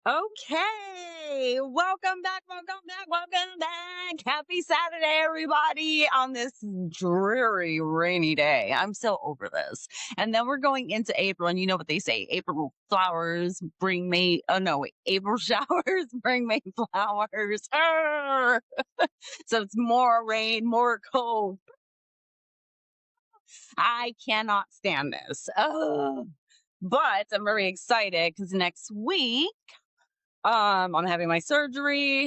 Okay, welcome back, welcome back, welcome back. Happy Saturday, everybody, on this dreary, rainy day. I'm so over this. And then we're going into April, and you know what they say April flowers bring May. Oh, no, wait, April showers bring May flowers. Arr! So it's more rain, more cold. I cannot stand this. Ugh. But I'm very excited because next week, I'm having my surgery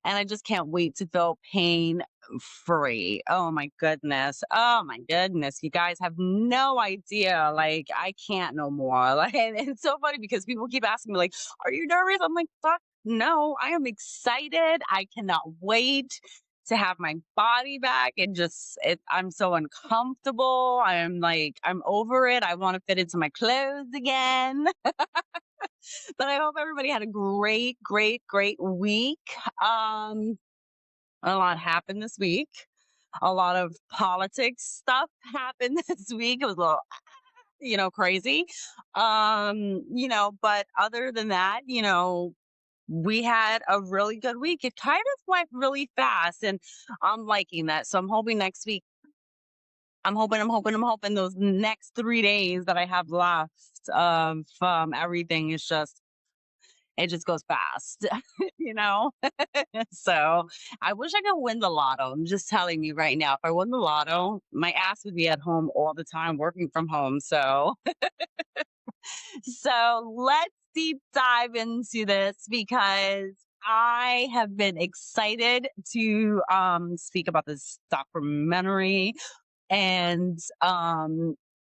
and I just can't wait to feel pain free. Oh my goodness. Oh my goodness. You guys have no idea. Like, I can't no more. Like, and it's so funny because people keep asking me, like, are you nervous? I'm like, fuck no. I am excited. I cannot wait to have my body back and I'm so uncomfortable. I'm over it. I want to fit into my clothes again. But I hope everybody had a great, great, great week. Um, a lot happened this week. A lot of politics stuff happened this week. It was a little, crazy. But other than that, we had a really good week. It kind of went really fast, and I'm liking that. So I'm hoping next week. I'm hoping those next 3 days that I have left everything is just it just goes fast, you know? So I wish I could win the lotto. I'm just telling you right now, if I won the lotto, my ass would be at home all the time working from home. So let's deep dive into this because I have been excited to speak about this documentary and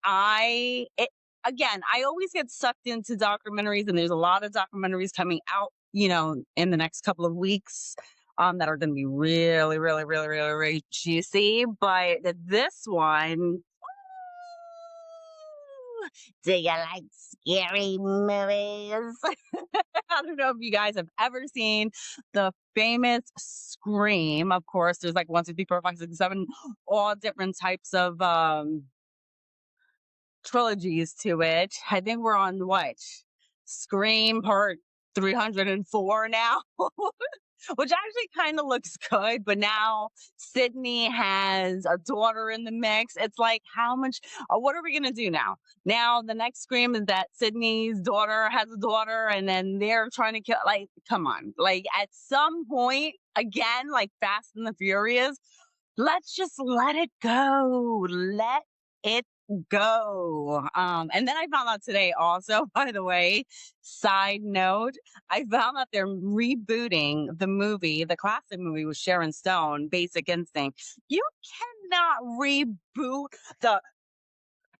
I it, again, I always get sucked into documentaries, and there's a lot of documentaries coming out, in the next couple of weeks. That are going to be really, really, really, really, really juicy. But this one, do you like scary movies? I don't know if you guys have ever seen the famous Scream. Of course, there's like one, two, three, four, five, six, seven, all different types of trilogies to it. I think we're on what? Scream part 304 now, which actually kind of looks good. But now Sydney has a daughter in the mix. It's like, how much, what are we going to do now? Now, the next Scream is that Sydney's daughter has a daughter, and then they're trying to kill. Like, come on. Like, at some point, again, like Fast and the Furious, let's just let it go. Let it go. And then I found out today also, by the way, side note, I found out they're rebooting the movie, the classic movie with Sharon Stone, Basic Instinct. You cannot reboot the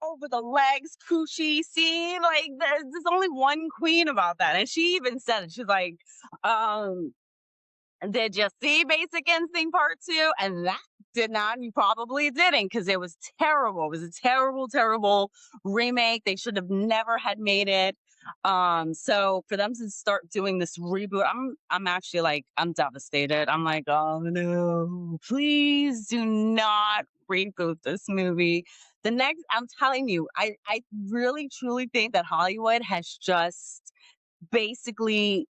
over the legs coochie scene. Like there's only one queen about that. And she even said it. She's like, um, did you see Basic Instinct Part 2? And that did not. You probably didn't because it was terrible. It was a terrible, terrible remake. They should have never had made it. So for them to start doing this reboot, I'm actually like I'm devastated. I'm like, oh no, please do not reboot this movie. I'm telling you, I really truly think that Hollywood has just basically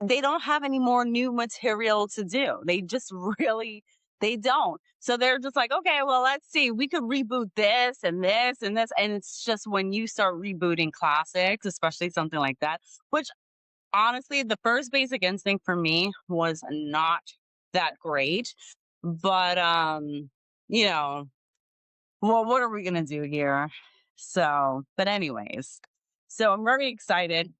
they don't have any more new material to do. They just really they don't. So they're just like, okay, well, let's see. We could reboot this and this and this. And it's just when you start rebooting classics, especially something like that, which honestly, the first Basic Instinct for me was not that great. But you know, well, what are we gonna do here? So, but anyways, so I'm very excited.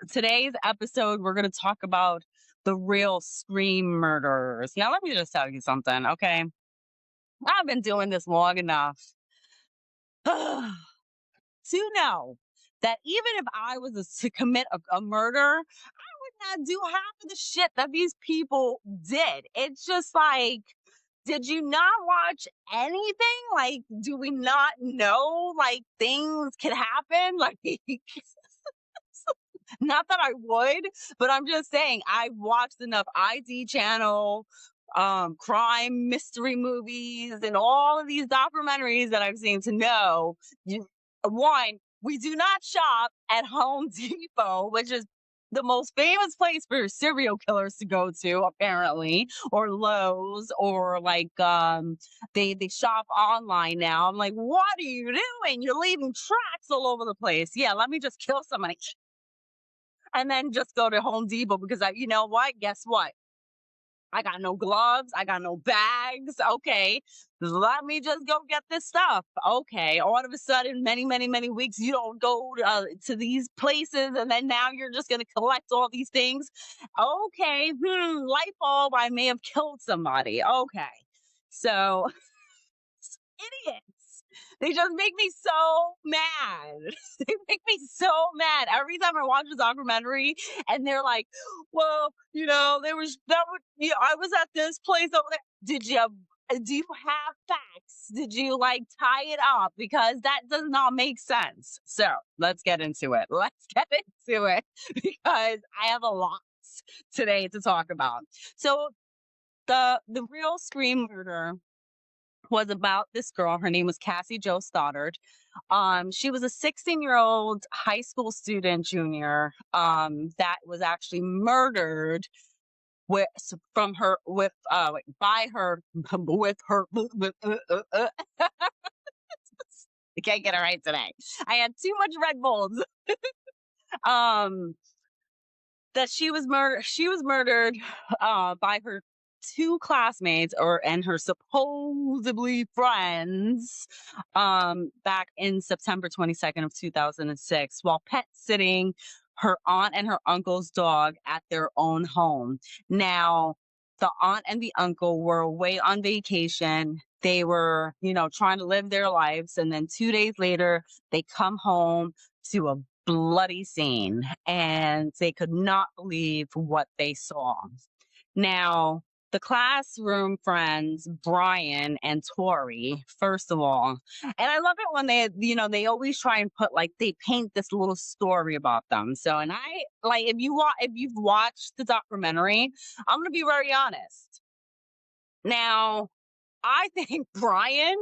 Today's episode, we're gonna talk about the real Scream murderers. Now, let me just tell you something, okay? I've been doing this long enough to know that even if I was to commit a murder, I would not do half of the shit that these people did. It's just like did you not watch anything? Like, do we not know like things can happen? Like, not that I would, but I'm just saying I've watched enough ID channel, crime mystery movies, and all of these documentaries that I've seen to know one, we do not shop at Home Depot, which is the most famous place for serial killers to go to, apparently, or Lowe's, or like they shop online now. I'm like, what are you doing? You're leaving tracks all over the place. Yeah, let me just kill somebody and then just go to Home Depot because you know what? Guess what? I got no gloves. I got no bags. Okay. Let me just go get this stuff. Okay. All of a sudden, many, many, many weeks, you don't go to these places. And then now you're just going to collect all these things. Okay. Light bulb. I may have killed somebody. Okay. So idiots. They just make me so mad. They make me so mad every time I watch a documentary, and they're like, "Well, you know, there was that would, you know, I was at this place over there. Did you? Do you have facts? Did you like tie it up? Because that does not make sense." So let's get into it. Let's get into it because I have a lot today to talk about. So the real Scream murder was about this girl. Her name was Cassie Jo Stoddard. She was a 16-year-old high school student, junior, that was actually murdered with from her with by her with her. I can't get it right today. I had too much Red Bulls. Um, that she was murdered by her two classmates or and her supposedly friends back in September 22nd of 2006 while pet sitting her aunt and her uncle's dog at their own home. Now, the aunt and the uncle were away on vacation. They were, you know, trying to live their lives, and then 2 days later they come home to a bloody scene, and they could not believe what they saw. Now, the classroom friends, Brian and Tori, first of all, and I love it when they, you know, they always try and put like they paint this little story about them. So, and I like if you've watched the documentary, I'm gonna be very honest. Now, I think Brian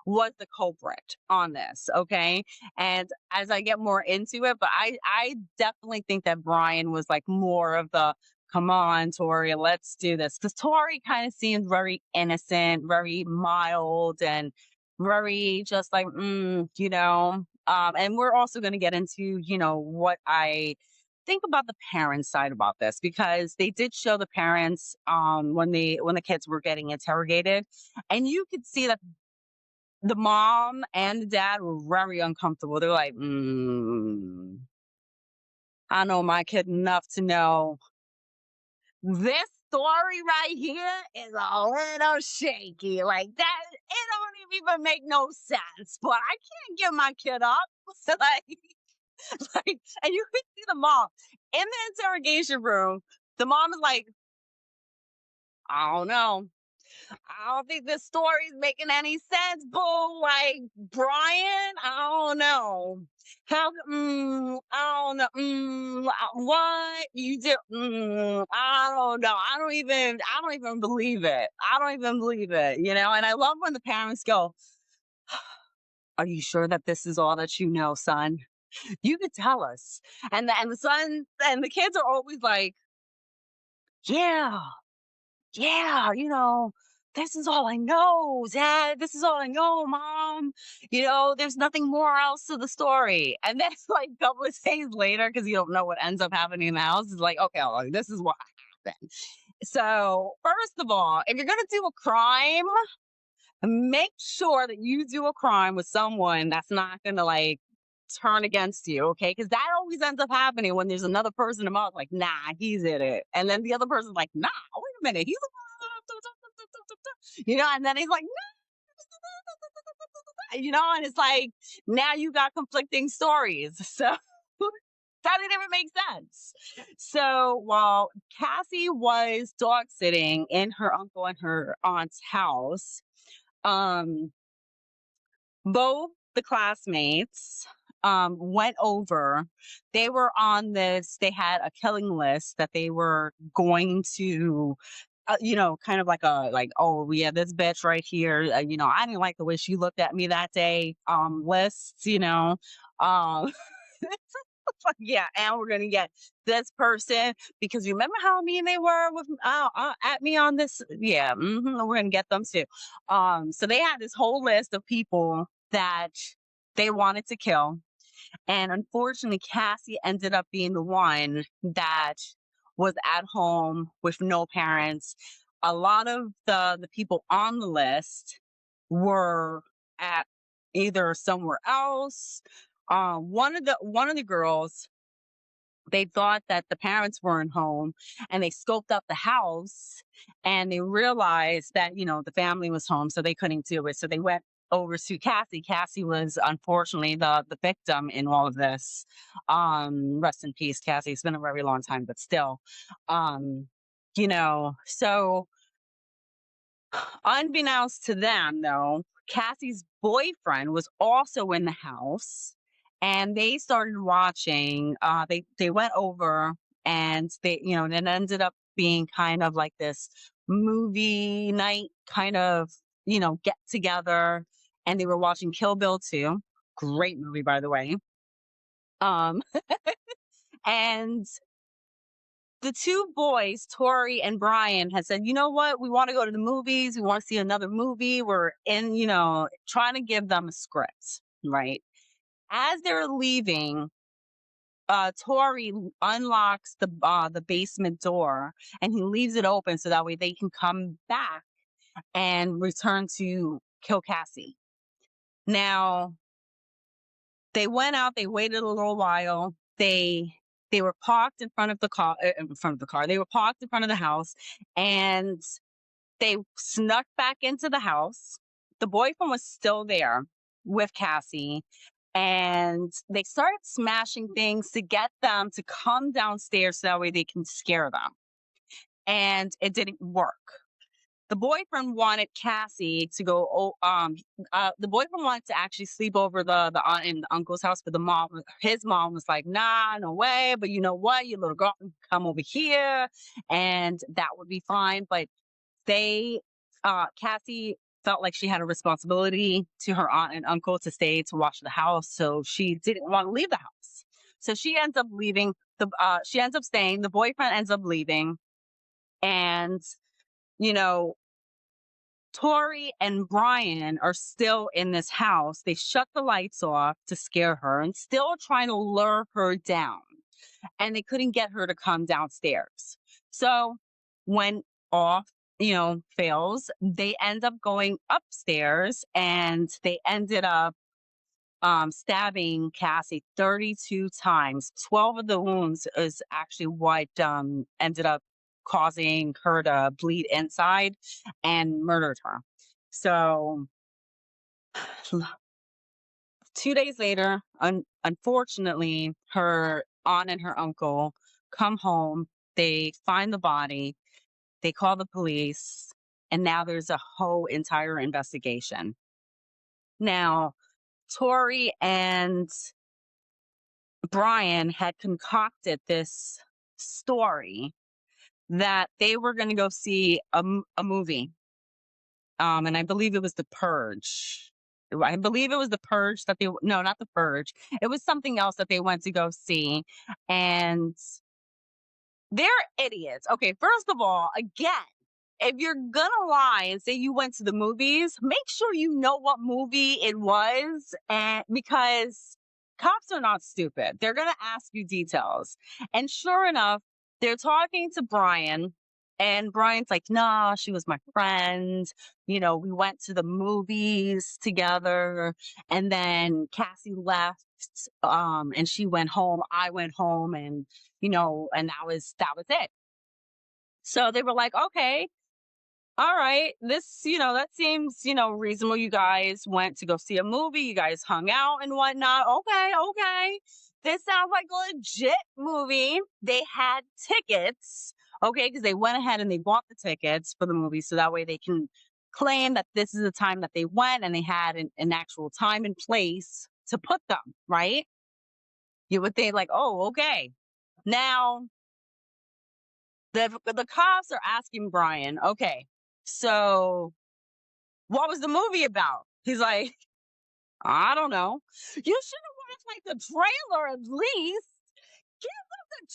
was the culprit on this, okay? And as I get more into it, but I definitely think that Brian was like more of the come on, Tori, let's do this. Because Tori kind of seemed very innocent, very mild, and very just like, you know. And we're also going to get into, you know, what I think about the parents side about this because they did show the parents when the kids were getting interrogated, and you could see that the mom and the dad were very uncomfortable. They're like, I know my kid enough to know this story right here is a little shaky. Like that, it don't even make no sense. But I can't give my kid up. So like, and you could see the mom in the interrogation room. The mom is like, I don't know. I don't think this story's making any sense, boo. Like, Brian, I don't know. How, I don't know. What you do? I don't know. I don't even believe it. I don't even believe it, you know? And I love when the parents go, are you sure that this is all that you know, son? You could tell us. And the son and the kids are always like, yeah, yeah, you know, this is all I know, Dad. This is all I know, Mom. You know, there's nothing more else to the story. And then it's like a couple of days later, because you don't know what ends up happening in the house. It's like, okay, well, this is what happened. So, first of all, if you're gonna do a crime, make sure that you do a crime with someone that's not gonna like turn against you, okay? Because that always ends up happening when there's another person involved, like, nah, he's in it. And then the other person's like, nah, wait a minute, he's you know, and then he's like, no, you know, and it's like now you got conflicting stories. So that didn't even make sense. So while Cassie was dog sitting in her uncle and her aunt's house, um, both the classmates went over. They were on this, they had a killing list that they were going to you know, kind of like a like, oh yeah, this bitch right here. You know, I didn't like the way she looked at me that day. Lists, you know, um, Like, yeah, and we're gonna get this person because remember how mean they were with at me on this? Yeah, we're gonna get them too. So they had this whole list of people that they wanted to kill, and unfortunately, Cassie ended up being the one that was at home with no parents. A lot of the people on the list were at either somewhere else. One of the girls, they thought that the parents weren't home, and they scoped out the house, and they realized that, the family was home, so they couldn't do it. So they went over to Cassie. Cassie was unfortunately the victim in all of this. Rest in peace, Cassie. It's been a very long time, but still. So unbeknownst to them, though, Cassie's boyfriend was also in the house, and they started watching. They went over, and it ended up being kind of like this movie night, kind of get together, and they were watching Kill Bill 2. Great movie, by the way. Um, and the two boys, Tori and Brian, had said, you know what? We want to go to the movies. We want to see another movie. We're in, trying to give them a script, right? As they're leaving, Tori unlocks the basement door, and he leaves it open so that way they can come back and return to kill Cassie. Now, they went out, they waited a little while. They were parked in front of the car, in front of the car. They were parked in front of the house, and they snuck back into the house. The boyfriend was still there with Cassie, and they started smashing things to get them to come downstairs so that way they can scare them. And it didn't work. The boyfriend wanted Cassie to go. The boyfriend wanted to actually sleep over the aunt and uncle's house, but his mom was like, "Nah, no way." But you know what? Your little girl can come over here, and that would be fine. But Cassie felt like she had a responsibility to her aunt and uncle to stay to watch the house, so she didn't want to leave the house. So she ends up leaving. She ends up staying. The boyfriend ends up leaving, and you know Tori and Brian are still in this house. They shut the lights off to scare her and still trying to lure her down. And they couldn't get her to come downstairs. So when off, fails, they end up going upstairs, and they ended up stabbing Cassie 32 times. 12 of the wounds is actually what ended up causing her to bleed inside and murdered her. So 2 days later, unfortunately, her aunt and her uncle come home. They find the body. They call the police. And now there's a whole entire investigation. Now, Tori and Brian had concocted this story that they were going to go see a movie. And I believe it was The Purge. I believe it was The Purge that no, not The Purge. It was something else that they went to go see. And they're idiots. Okay, first of all, again, if you're gonna lie and say you went to the movies, make sure you know what movie it was, and because cops are not stupid. They're gonna ask you details. And sure enough, they're talking to Brian, and Brian's like, "Nah, she was my friend. We went to the movies together, and then Cassie left, and she went home. I went home, and that was it." So they were like, "Okay, all right, that seems, reasonable. You guys went to go see a movie, you guys hung out and whatnot. Okay, okay. This sounds like a legit movie. They had tickets, okay, because they went ahead and they bought the tickets for the movie so that way they can claim that this is the time that they went and they had an actual time and place to put them, right? You would think, like, oh, okay. Now, the cops are asking Brian, okay, so what was the movie about? He's like, I don't know. You should have watched like the trailer at least.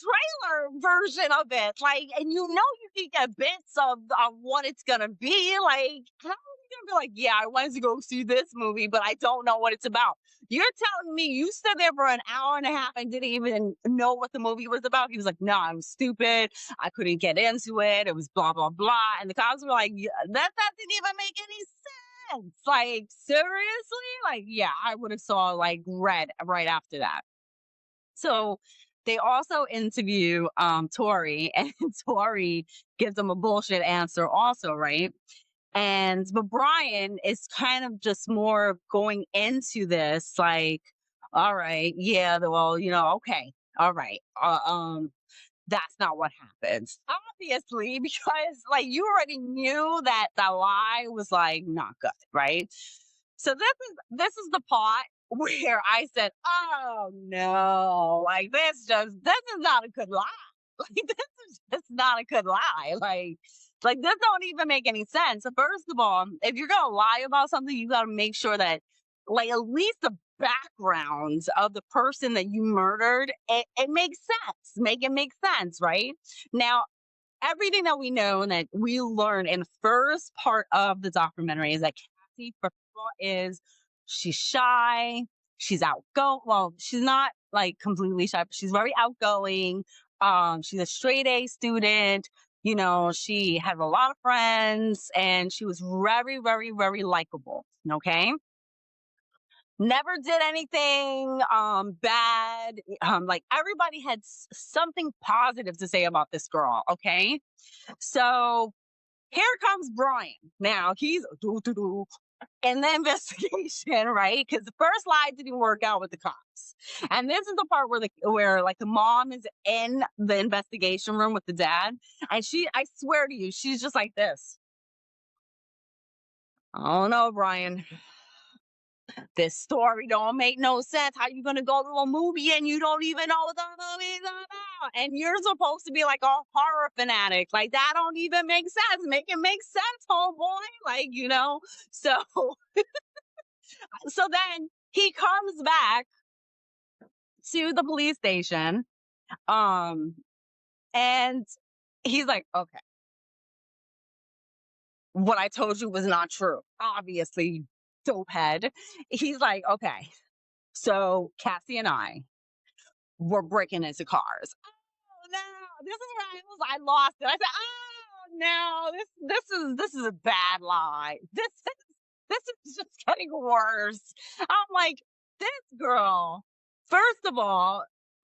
trailer version of it. Like, and you can get bits of what it's gonna be. Like, how are you gonna be like, yeah, I wanted to go see this movie, but I don't know what it's about? You're telling me you stood there for an hour and a half and didn't even know what the movie was about? He was like, no, I was stupid. I couldn't get into it. It was blah, blah, blah. And the cops were like, yeah, that didn't even make any sense. Like, seriously? Like, yeah, I would have saw like red right after that. So they also interview Tori, and Tori gives them a bullshit answer also, right? But Brian is kind of just more going into this like, all right, yeah, well, okay, all right, that's not what happens. Obviously, because like you already knew that the lie was like not good, right? So this is the part where I said, "Oh no, like this is not a good lie. Like this is just not a good lie. Like this don't even make any sense. So first of all, if you're gonna lie about something, you got to make sure that like at least the background of the person that you murdered, it makes sense. Make it make sense, right? Now, everything that we know and that we learn in the first part of the documentary is that Cassie, first of all, she's shy, she's outgoing. Well, she's not like completely shy, but she's very outgoing. She's a straight A student. She has a lot of friends and she was very, very, very likable. Okay. Never did anything bad. Like everybody had something positive to say about this girl. Okay. So here comes Brian. Now he's in the investigation, right? Because the first lie didn't work out with the cops, and this is the part where like the mom is in the investigation room with the dad, and I swear to you, she's just like this. Oh no, Brian. This story don't make no sense. How you gonna go to a movie and you don't even know what the movie's about? And you're supposed to be like a horror fanatic. Like that don't even make sense. Make it make sense, homeboy. So so then he comes back to the police station. And he's like, okay, what I told you was not true. Obviously, dope head. He's like, okay. So Cassie and I were breaking into cars. Oh no, this is where I lost it. I said, oh no, this is a bad lie. This is just getting worse. I'm like, this girl, first of all,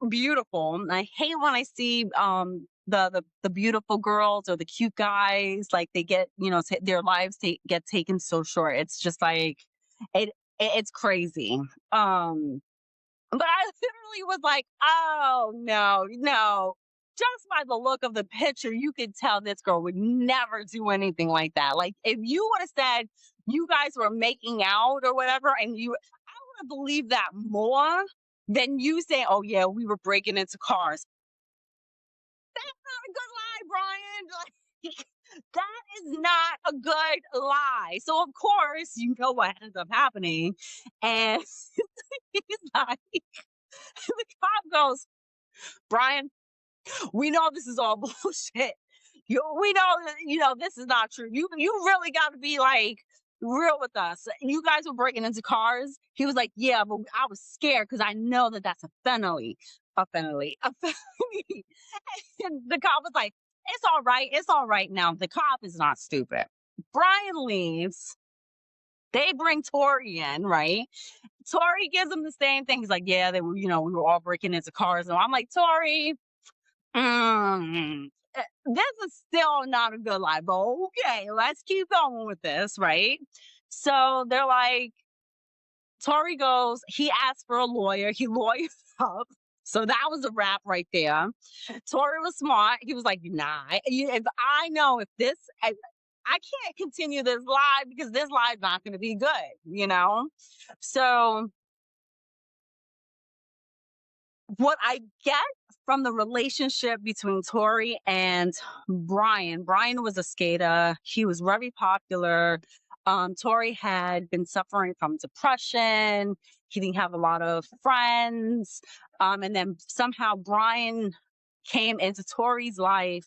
beautiful. I hate when I see the beautiful girls or the cute guys, like they get, their lives get taken so short. It's just like it's crazy. But I literally was like, oh, no, no. Just by the look of the picture, you could tell this girl would never do anything like that. Like, if you would have said you guys were making out or whatever, I would have believed that more than you saying, oh, yeah, we were breaking into cars. That's not a good lie, Brian. Like, that is not a good lie. So, of course, you know what ends up happening. And he's like, the cop goes, Brian, we know this is all bullshit. We know, this is not true. You really got to be like real with us. You guys were breaking into cars. He was like, yeah, but I was scared because I know that that's a felony. And the cop was like, it's all right. It's all right now. The cop is not stupid. Brian leaves. They bring Tori in, right? Tori gives him the same thing. He's like, yeah, we were all breaking into cars. And I'm like, Tori, this is still not a good lie, but okay, let's keep going with this, right? So they're like, Tori goes, he asked for a lawyer. He lawyers up. So that was a wrap right there. Tori was smart. He was like, nah, if I know if this, I can't continue this lie because this lie is not going to be good, So what I get from the relationship between Tori and Brian was a skater. He was very popular. Tori had been suffering from depression. He didn't have a lot of friends. And then somehow Brian came into Tori's life,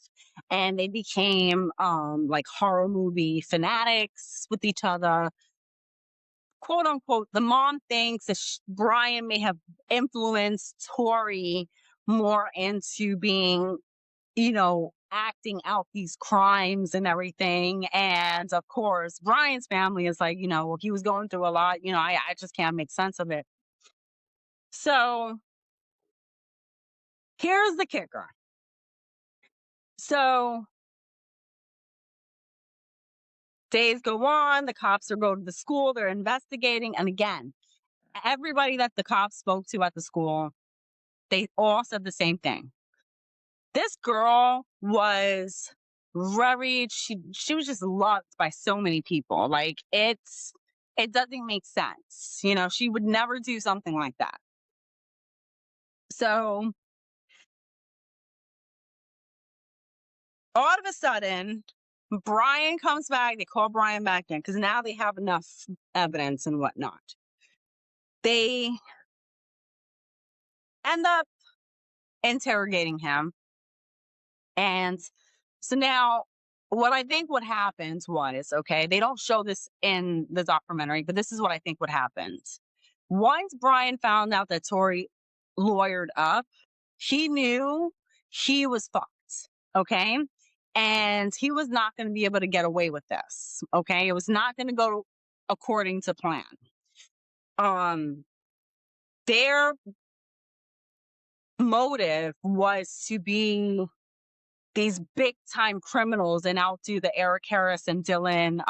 and they became like horror movie fanatics with each other. Quote unquote, the mom thinks that Brian may have influenced Tori more into being, acting out these crimes and everything. And of course, Brian's family is like, well, he was going through a lot. I just can't make sense of it. So here's the kicker. So days go on, the cops are going to the school, they're investigating. And again, everybody that the cops spoke to at the school, they all said the same thing. This girl was she was just loved by so many people. Like it doesn't make sense. She would never do something like that. So all of a sudden, Brian comes back. They call Brian back in because now they have enough evidence and whatnot. They end up interrogating him. And so now what I think what happened was, okay, they don't show this in the documentary, but this is what I think what happened. Once Brian found out that Tori lawyered up, he knew he was fucked, okay? And he was not going to be able to get away with this, okay? It was not going to go according to plan. Their motive was to be these big time criminals and outdo the Eric Harris and Dylan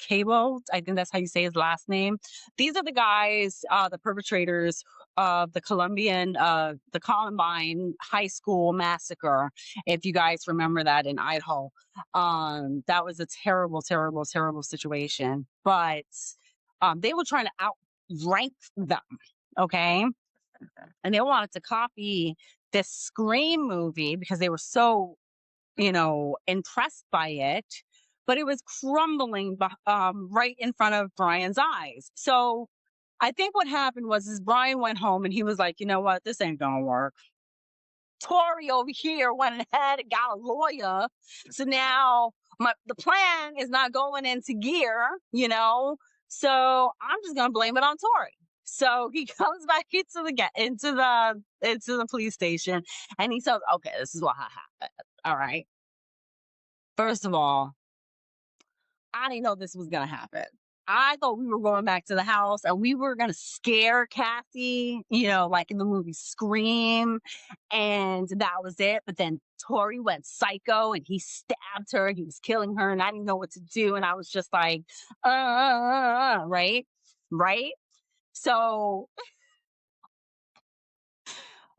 Cabo. I think that's how you say his last name. These are the guys, the perpetrators of the Columbine High School massacre. If you guys remember that in Idaho, that was a terrible, terrible, terrible situation. But they were trying to outrank them. Okay. And they wanted to copy this Scream movie because they were so, impressed by it, but it was crumbling right in front of Brian's eyes. So I think what happened was Brian went home and he was like, you know what, this ain't gonna work. Tori over here went ahead and got a lawyer. So now the plan is not going into gear, so I'm just gonna blame it on Tori. So he comes back into the police station and he says, okay, this is what happened. All right. First of all, I didn't know this was going to happen. I thought we were going back to the house and we were going to scare Kathy, like in the movie Scream. And that was it. But then Tori went psycho and he stabbed her. He was killing her and I didn't know what to do. And I was just like, right? Right? So,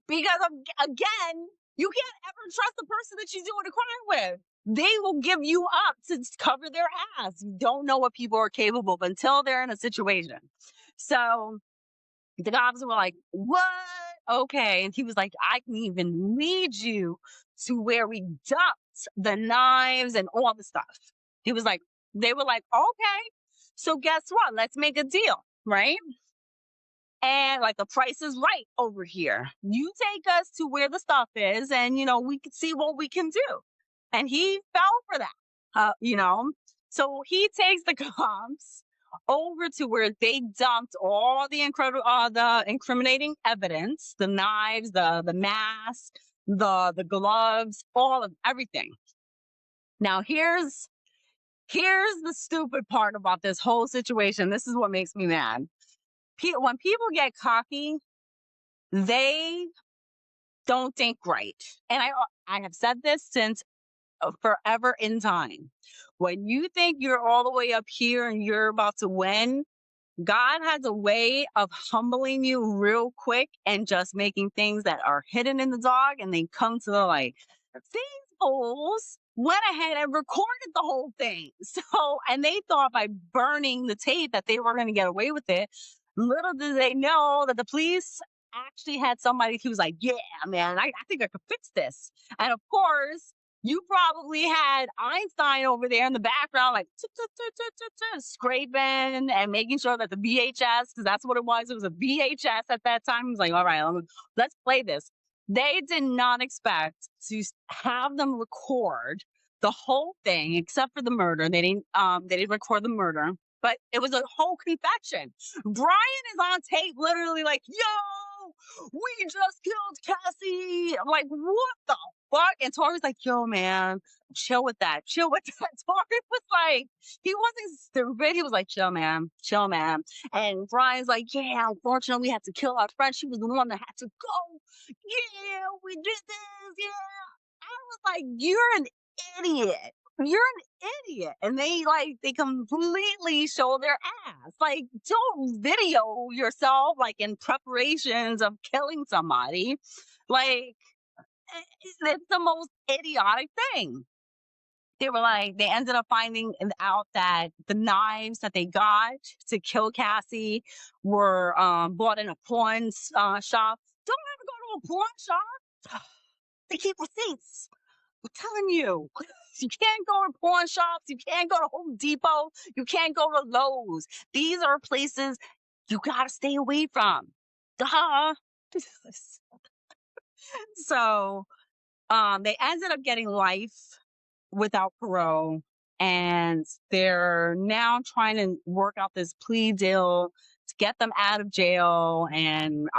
because again, you can't ever trust the person that you're doing a crime with. They will give you up to cover their ass. You don't know what people are capable of until they're in a situation. So the cops were like, what? Okay. And he was like, I can even lead you to where we dumped the knives and all the stuff. He was like, they were like, okay. So guess what? Let's make a deal, right? And like the price is right over here. You take us to where the stuff is and, we can see what we can do. And he fell for that, So he takes the cops over to where they dumped all the incriminating evidence, the knives, the mask, the gloves, all of everything. Now here's the stupid part about this whole situation. This is what makes me mad. When people get cocky, they don't think right. And I have said this since forever in time. When you think you're all the way up here and you're about to win, God has a way of humbling you real quick and just making things that are hidden in the dark and they come to the light. These fools went ahead and recorded the whole thing. So, and they thought by burning the tape that they were going to get away with it. Little did they know that the police actually had somebody who was like, yeah, man, I think I could fix this. And of course, you probably had Einstein over there in the background, like scraping and making sure that the VHS, because that's what it was. It was a VHS at that time. He was like, all right, let's play this. They did not expect to have them record the whole thing except for the murder. They didn't record the murder, but it was a whole confession. Brian is on tape literally like, "Yo, we just killed Cassie." I'm like, "What the fuck?" And Tori's like, "Yo, man, chill with that. Chill with that." Tori was like, he wasn't stupid. He was like, "Chill, man. Chill, man." And Brian's like, "Yeah, unfortunately, we had to kill our friend. She was the one that had to go. Yeah, we did this. Yeah." I was like, "You're an idiot. You're an idiot." And they completely show their ass. Like, don't video yourself like in preparations of killing somebody. Like, it's the most idiotic thing. They ended up finding out that the knives that they got to kill Cassie were bought in a pawn shop. Don't ever go to a pawn shop. They keep receipts. I'm telling you. You can't go to pawn shops. You can't go to Home Depot. You can't go to Lowe's. These are places you gotta stay away from. Duh. So they ended up getting life without parole, and they're now trying to work out this plea deal to get them out of jail. And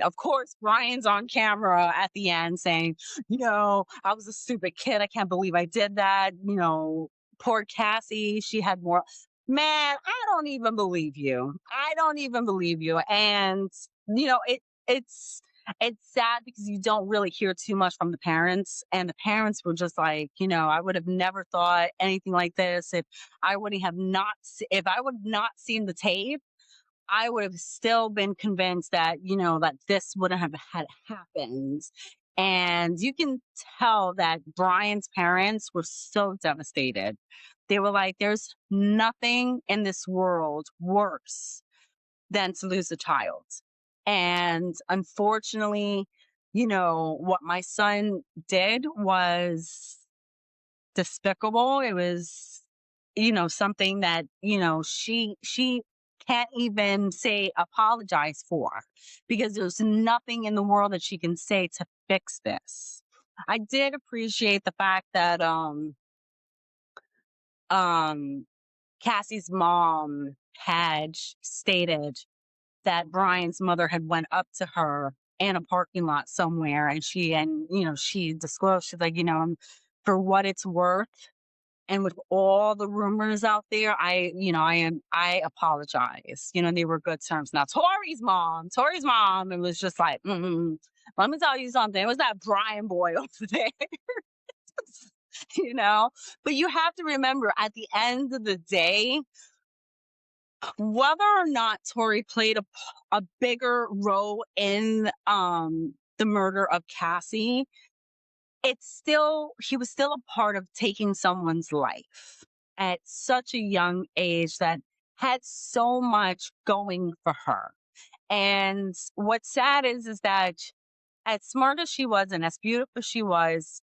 of course Brian's on camera at the end saying, "I was a stupid kid. I can't believe I did that. Poor Cassie, she had more." Man, I don't even believe you. I don't even believe you. And it's sad because you don't really hear too much from the parents. And the parents were just like, "I would have never thought anything like this if if I would not seen the tape. I would have still been convinced that, that this wouldn't have had happened." And you can tell that Brian's parents were so devastated. They were like, "There's nothing in this world worse than to lose a child." And unfortunately, what my son did was despicable. It was, something that, she can't even say apologize for, because there's nothing in the world that she can say to fix this. I did appreciate the fact that um Cassie's mom had stated that Brian's mother had went up to her in a parking lot somewhere, and she disclosed, she's like, "For what it's worth, and with all the rumors out there, I apologize." They were good terms. Now Tori's mom, it was just like, "Let me tell you something. It was that Brian boy over there." you know but you have to remember, at the end of the day, whether or not Tori played a bigger role in the murder of Cassie, he was still a part of taking someone's life at such a young age that had so much going for her. And what's sad is that, as smart as she was and as beautiful as she was,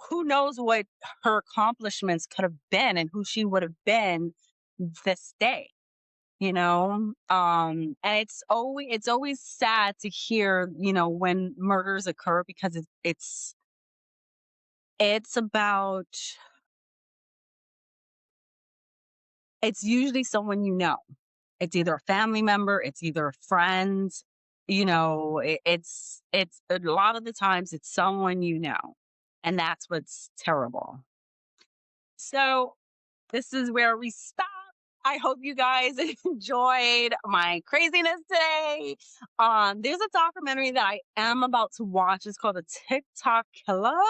who knows what her accomplishments could have been and who she would have been this day. And it's always sad to hear, when murders occur, because it's about it's usually someone. It's either a family member, it's either a friend. It's a lot of the times it's someone, and that's what's terrible. So this is where we stop. I hope you guys enjoyed my craziness today. There's a documentary that I am about to watch. It's called The TikTok Killer.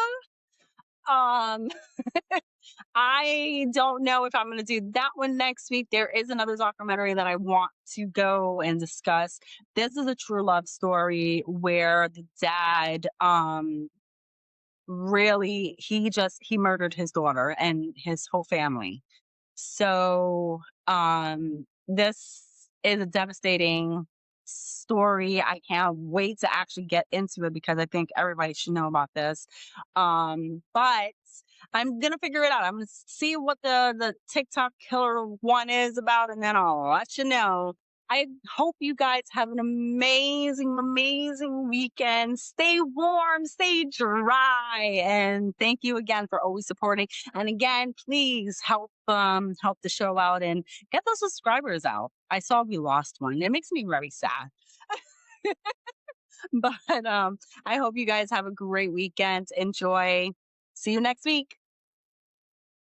Um, I don't know if I'm going to do that one next week. There is another documentary that I want to go and discuss. This is a true love story where the dad, really, he murdered his daughter and his whole family. So, this is a devastating story. I can't wait to actually get into it because I think everybody should know about this. But I'm gonna figure it out. I'm gonna see what the TikTok killer one is about, and then I'll let you know. I hope you guys have an amazing, amazing weekend. Stay warm, stay dry, and thank you again for always supporting. And again, please help the show out and get those subscribers out. I saw we lost one. It makes me very sad. But I hope you guys have a great weekend. Enjoy. See you next week.